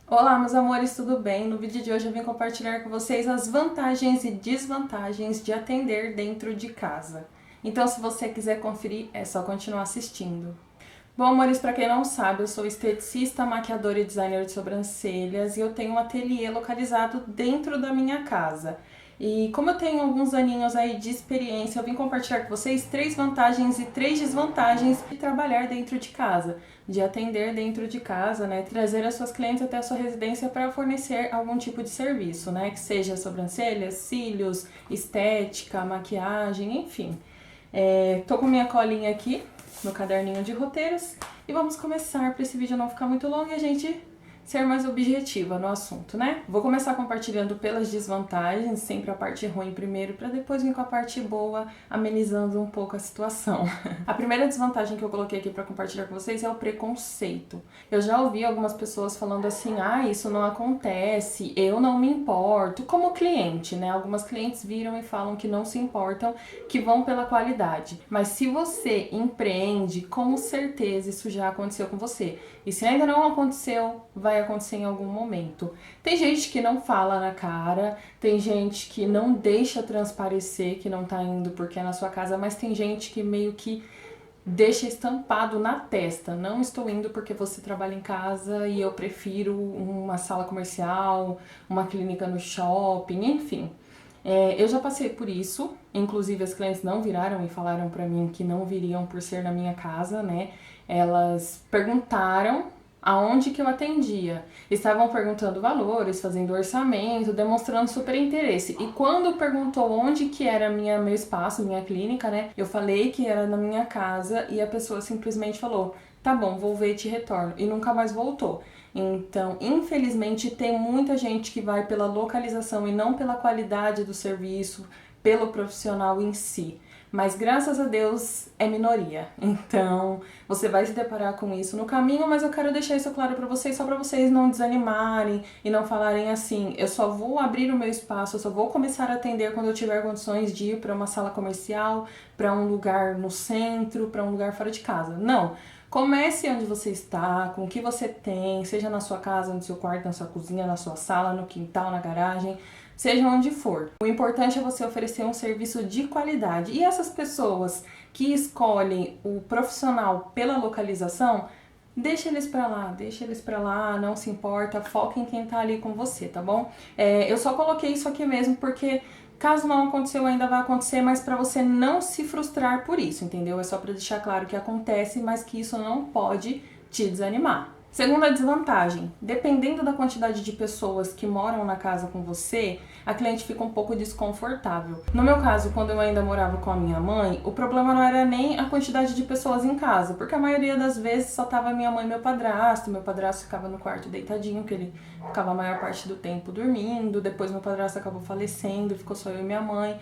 Olá, meus amores, tudo bem? No vídeo de hoje eu vim compartilhar com vocês as vantagens e desvantagens de atender dentro de casa. Então, se você quiser conferir, é só continuar assistindo. Bom, amores, para quem não sabe, eu sou esteticista, maquiadora e designer de sobrancelhas e eu tenho um ateliê localizado dentro da minha casa. E como eu tenho alguns aninhos aí de experiência, eu vim compartilhar com vocês 3 vantagens e 3 desvantagens de trabalhar dentro de casa, de atender dentro de casa, né, trazer as suas clientes até a sua residência para fornecer algum tipo de serviço, né, que seja sobrancelhas, cílios, estética, maquiagem, enfim. Tô com minha colinha aqui, meu caderninho de roteiros, e vamos começar para esse vídeo não ficar muito longo e a gente ser mais objetiva no assunto, né? Vou começar compartilhando pelas desvantagens, sempre a parte ruim primeiro, para depois vir com a parte boa, amenizando um pouco a situação. A primeira desvantagem que eu coloquei aqui para compartilhar com vocês é o preconceito. Eu já ouvi algumas pessoas falando assim, isso não acontece, eu não me importo, como cliente, né? Algumas clientes viram e falam que não se importam, que vão pela qualidade. Mas se você empreende, com certeza isso já aconteceu com você. E se ainda não aconteceu, vai acontecer em algum momento. Tem gente que não fala na cara, tem gente que não deixa transparecer que não tá indo porque é na sua casa, mas tem gente que meio que deixa estampado na testa. Não estou indo porque você trabalha em casa e eu prefiro uma sala comercial, uma clínica no shopping, enfim. Eu já passei por isso, inclusive as clientes não viraram e falaram pra mim que não viriam por ser na minha casa, né? Elas perguntaram aonde que eu atendia. Estavam perguntando valores, fazendo orçamento, demonstrando super interesse. E quando perguntou onde que era meu espaço, minha clínica, né? Eu falei que era na minha casa e a pessoa simplesmente falou: "Tá bom, vou ver e te retorno", e nunca mais voltou. Então, infelizmente, tem muita gente que vai pela localização e não pela qualidade do serviço, pelo profissional em si. Mas graças a Deus é minoria. Então, você vai se deparar com isso no caminho, mas eu quero deixar isso claro para vocês, só para vocês não desanimarem e não falarem assim: eu só vou abrir o meu espaço, eu só vou começar a atender quando eu tiver condições de ir para uma sala comercial, para um lugar no centro, para um lugar fora de casa. Não. Comece onde você está, com o que você tem, seja na sua casa, no seu quarto, na sua cozinha, na sua sala, no quintal, na garagem, seja onde for. O importante é você oferecer um serviço de qualidade. E essas pessoas que escolhem o profissional pela localização, deixa eles pra lá, não se importa, foca em quem tá ali com você, tá bom? Eu só coloquei isso aqui mesmo porque caso não aconteceu, ainda vai acontecer, mas para você não se frustrar por isso, entendeu? É só para deixar claro que acontece, mas que isso não pode te desanimar. Segunda desvantagem, dependendo da quantidade de pessoas que moram na casa com você, a cliente fica um pouco desconfortável. No meu caso, quando eu ainda morava com a minha mãe, o problema não era nem a quantidade de pessoas em casa, porque a maioria das vezes só tava minha mãe e meu padrasto ficava no quarto deitadinho, que ele ficava a maior parte do tempo dormindo, depois meu padrasto acabou falecendo, ficou só eu e minha mãe.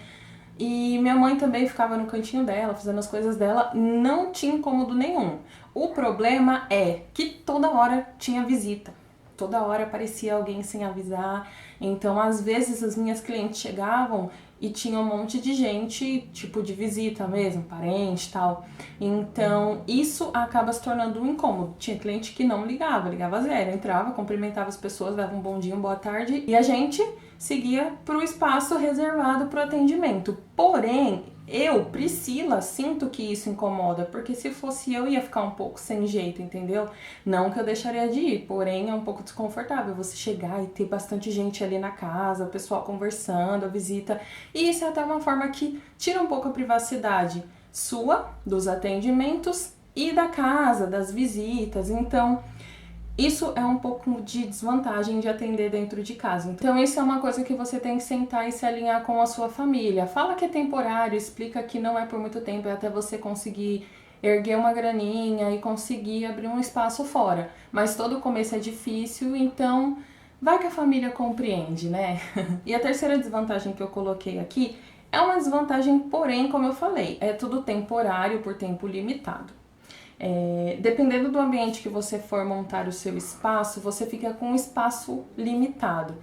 E minha mãe também ficava no cantinho dela, fazendo as coisas dela, não tinha incômodo nenhum. O problema é que toda hora tinha visita, toda hora aparecia alguém sem avisar. Então, às vezes, as minhas clientes chegavam e tinha um monte de gente, tipo de visita mesmo, parente e tal. Então, isso acaba se tornando um incômodo. Tinha cliente que não ligava, ligava zero, entrava, cumprimentava as pessoas, dava um bom dia, uma boa tarde, e a gente seguia para o espaço reservado para o atendimento. Porém, eu, Priscila, sinto que isso incomoda, porque se fosse eu ia ficar um pouco sem jeito, entendeu? Não que eu deixaria de ir, porém é um pouco desconfortável você chegar e ter bastante gente ali na casa, o pessoal conversando, a visita, e isso é até uma forma que tira um pouco a privacidade sua, dos atendimentos e da casa, das visitas. Então, isso é um pouco de desvantagem de atender dentro de casa. Então, isso é uma coisa que você tem que sentar e se alinhar com a sua família. Fala que é temporário, explica que não é por muito tempo, é até você conseguir erguer uma graninha e conseguir abrir um espaço fora. Mas todo começo é difícil, então vai que a família compreende, né? E a terceira desvantagem que eu coloquei aqui é uma desvantagem, porém, como eu falei, é tudo temporário por tempo limitado. Dependendo do ambiente que você for montar o seu espaço, você fica com um espaço limitado.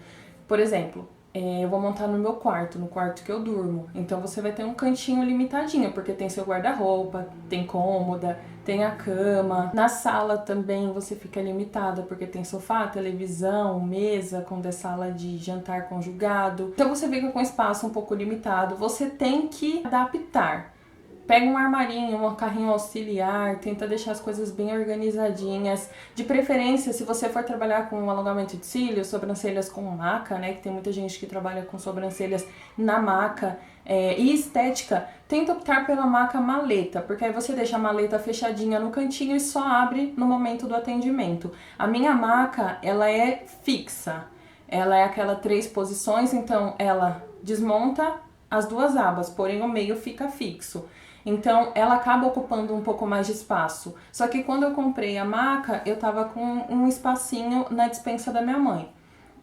Por exemplo, eu vou montar no meu quarto, no quarto que eu durmo. Então você vai ter um cantinho limitadinho, porque tem seu guarda-roupa, tem cômoda, tem a cama. Na sala também você fica limitada, porque tem sofá, televisão, mesa, quando é sala de jantar conjugado. Então você fica com espaço um pouco limitado. Você tem que adaptar. Pega um armarinho, um carrinho auxiliar, tenta deixar as coisas bem organizadinhas. De preferência, se você for trabalhar com alongamento de cílios, sobrancelhas com maca, né? Que tem muita gente que trabalha com sobrancelhas na maca. E estética, tenta optar pela maca maleta, porque aí você deixa a maleta fechadinha no cantinho e só abre no momento do atendimento. A minha maca, ela é fixa. Ela é aquela 3 posições, então ela desmonta as 2 abas, porém o meio fica fixo. Então, ela acaba ocupando um pouco mais de espaço. Só que quando eu comprei a maca, eu tava com um espacinho na despensa da minha mãe.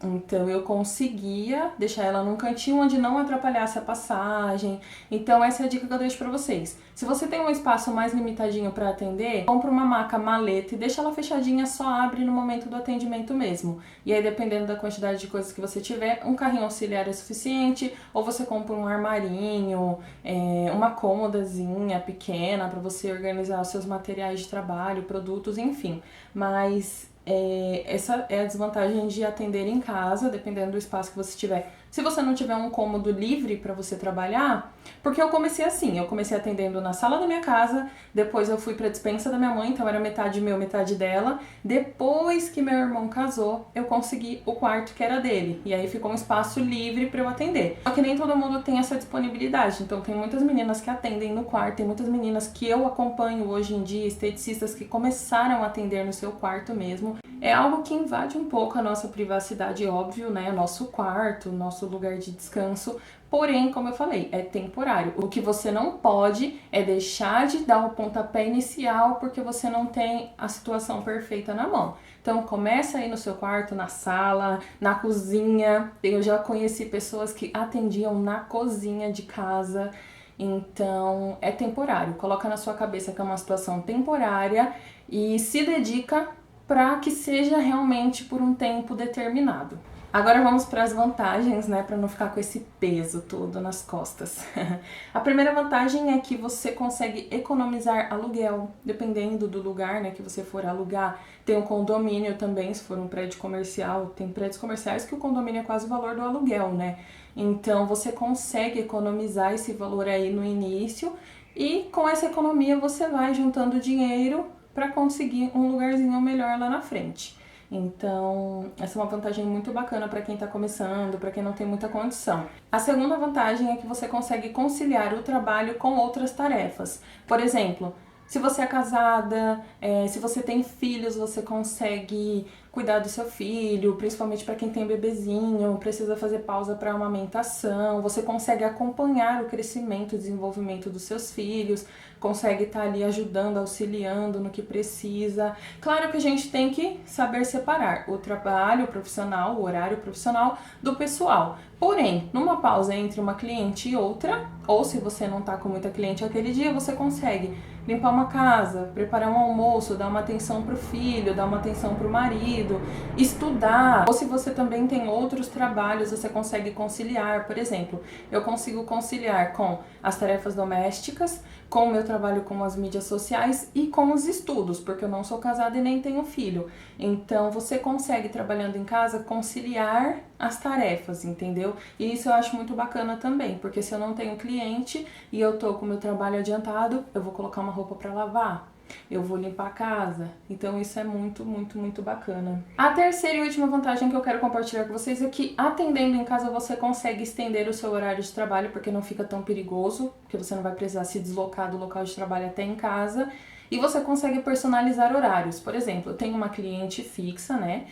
Então, eu conseguia deixar ela num cantinho onde não atrapalhasse a passagem. Então, essa é a dica que eu deixo pra vocês. Se você tem um espaço mais limitadinho pra atender, compra uma maca maleta e deixa ela fechadinha, só abre no momento do atendimento mesmo. E aí, dependendo da quantidade de coisas que você tiver, um carrinho auxiliar é suficiente, ou você compra um armarinho, uma cômodazinha pequena pra você organizar os seus materiais de trabalho, produtos, enfim. Mas essa é a desvantagem de atender em casa, dependendo do espaço que você tiver. Se você não tiver um cômodo livre para você trabalhar, porque eu comecei assim, eu comecei atendendo na sala da minha casa, depois eu fui para a despensa da minha mãe, então era metade meu, metade dela. Depois que meu irmão casou, eu consegui o quarto que era dele, e aí ficou um espaço livre para eu atender. Só que nem todo mundo tem essa disponibilidade, então tem muitas meninas que atendem no quarto, tem muitas meninas que eu acompanho hoje em dia, esteticistas que começaram a atender no seu quarto mesmo. É algo que invade um pouco a nossa privacidade, óbvio, né? Nosso quarto, nosso lugar de descanso. Porém, como eu falei, é temporário. O que você não pode é deixar de dar o pontapé inicial porque você não tem a situação perfeita na mão. Então, começa aí no seu quarto, na sala, na cozinha. Eu já conheci pessoas que atendiam na cozinha de casa. Então, é temporário. Coloca na sua cabeça que é uma situação temporária e se dedica para que seja realmente por um tempo determinado. Agora vamos para as vantagens, né, para não ficar com esse peso todo nas costas. A primeira vantagem é que você consegue economizar aluguel, dependendo do lugar, né, que você for alugar. Tem um condomínio também, se for um prédio comercial, tem prédios comerciais que o condomínio é quase o valor do aluguel, né? Então você consegue economizar esse valor aí no início e com essa economia você vai juntando dinheiro para conseguir um lugarzinho melhor lá na frente. Então, essa é uma vantagem muito bacana para quem está começando, para quem não tem muita condição. A segunda vantagem é que você consegue conciliar o trabalho com outras tarefas. Por exemplo, se você é casada, se você tem filhos, você consegue cuidar do seu filho, principalmente para quem tem bebezinho, precisa fazer pausa para amamentação, você consegue acompanhar o crescimento e desenvolvimento dos seus filhos, consegue estar ali ajudando, auxiliando no que precisa. Claro que a gente tem que saber separar o trabalho profissional, o horário profissional do pessoal. Porém, numa pausa entre uma cliente e outra, ou se você não está com muita cliente aquele dia, você consegue limpar uma casa, preparar um almoço, dar uma atenção para o filho, dar uma atenção para o marido, estudar. Ou se você também tem outros trabalhos, você consegue conciliar. Por exemplo, eu consigo conciliar com as tarefas domésticas, com o meu trabalho com as mídias sociais e com os estudos, porque eu não sou casada e nem tenho filho. Então, você consegue, trabalhando em casa, conciliar as tarefas, entendeu? E isso eu acho muito bacana também, porque se eu não tenho cliente e eu tô com o meu trabalho adiantado, eu vou colocar uma roupa para lavar, eu vou limpar a casa. Então isso é muito, muito, muito bacana. A terceira e última vantagem que eu quero compartilhar com vocês é que atendendo em casa você consegue estender o seu horário de trabalho, porque não fica tão perigoso, porque você não vai precisar se deslocar do local de trabalho até em casa. E você consegue personalizar horários. Por exemplo, eu tenho uma cliente fixa, né?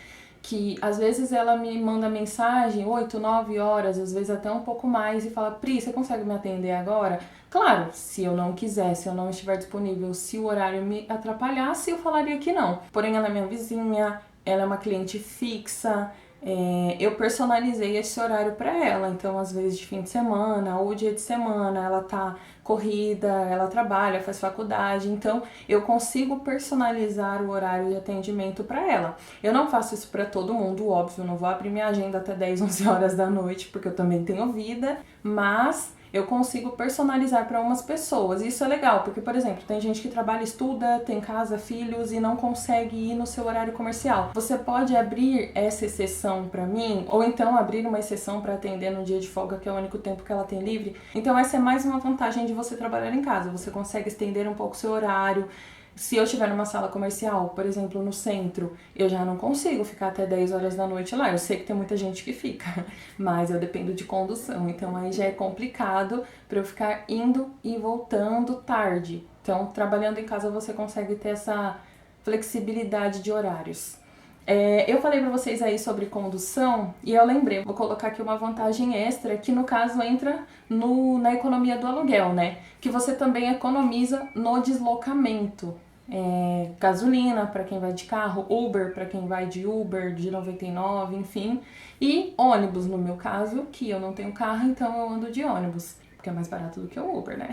Que às vezes ela me manda mensagem 8, 9 horas, às vezes até um pouco mais, e fala: Pri, você consegue me atender agora? Claro, se eu não quiser, se eu não estiver disponível, se o horário me atrapalhasse, eu falaria que não. Porém, ela é minha vizinha, ela é uma cliente fixa, eu personalizei esse horário para ela. Então, às vezes de fim de semana ou dia de semana, ela tá corrida, ela trabalha, faz faculdade, então eu consigo personalizar o horário de atendimento para ela. Eu não faço isso para todo mundo, óbvio, não vou abrir minha agenda até 10, 11 horas da noite, porque eu também tenho vida, mas eu consigo personalizar para umas pessoas. Isso é legal, porque, por exemplo, tem gente que trabalha, estuda, tem casa, filhos e não consegue ir no seu horário comercial. Você pode abrir essa exceção para mim, ou então abrir uma exceção para atender no dia de folga, que é o único tempo que ela tem livre. Então essa é mais uma vantagem de você trabalhar em casa. Você consegue estender um pouco o seu horário. Se eu estiver numa sala comercial, por exemplo, no centro, eu já não consigo ficar até 10 horas da noite lá. Eu sei que tem muita gente que fica, mas eu dependo de condução, então aí já é complicado para eu ficar indo e voltando tarde. Então, trabalhando em casa, você consegue ter essa flexibilidade de horários. Eu falei pra vocês aí sobre condução e eu lembrei, vou colocar aqui uma vantagem extra que no caso entra na economia do aluguel, né? Que você também economiza no deslocamento. Gasolina para quem vai de carro, Uber para quem vai de Uber, de 99, enfim. E ônibus, no meu caso, que eu não tenho carro, então eu ando de ônibus. Que é mais barato do que o Uber, né?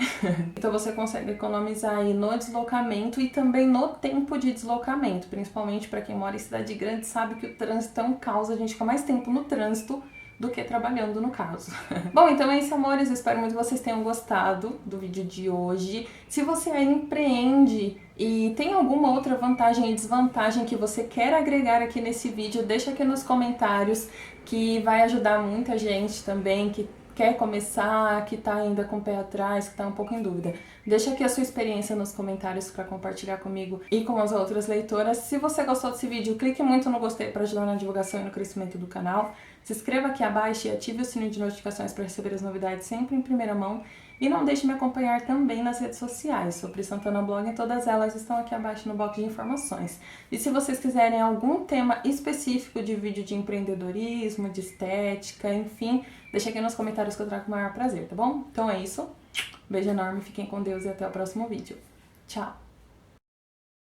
Então você consegue economizar aí no deslocamento e também no tempo de deslocamento, principalmente para quem mora em cidade grande, sabe que o trânsito é um caos, a gente fica mais tempo no trânsito do que trabalhando, no caso. Bom, então é isso, amores, eu espero muito que vocês tenham gostado do vídeo de hoje. Se você aí empreende e tem alguma outra vantagem e desvantagem que você quer agregar aqui nesse vídeo, deixa aqui nos comentários, que vai ajudar muita gente também, que quer começar, que tá ainda com o pé atrás, que tá um pouco em dúvida. Deixa aqui a sua experiência nos comentários para compartilhar comigo e com as outras leitoras. Se você gostou desse vídeo, clique muito no gostei para ajudar na divulgação e no crescimento do canal. Se inscreva aqui abaixo e ative o sininho de notificações para receber as novidades sempre em primeira mão. E não deixe de me acompanhar também nas redes sociais. Sou Pri Santana Blog e todas elas estão aqui abaixo no box de informações. E se vocês quiserem algum tema específico de vídeo de empreendedorismo, de estética, enfim, deixa aqui nos comentários que eu trago com o maior prazer, tá bom? Então é isso. Beijo enorme, fiquem com Deus e até o próximo vídeo. Tchau!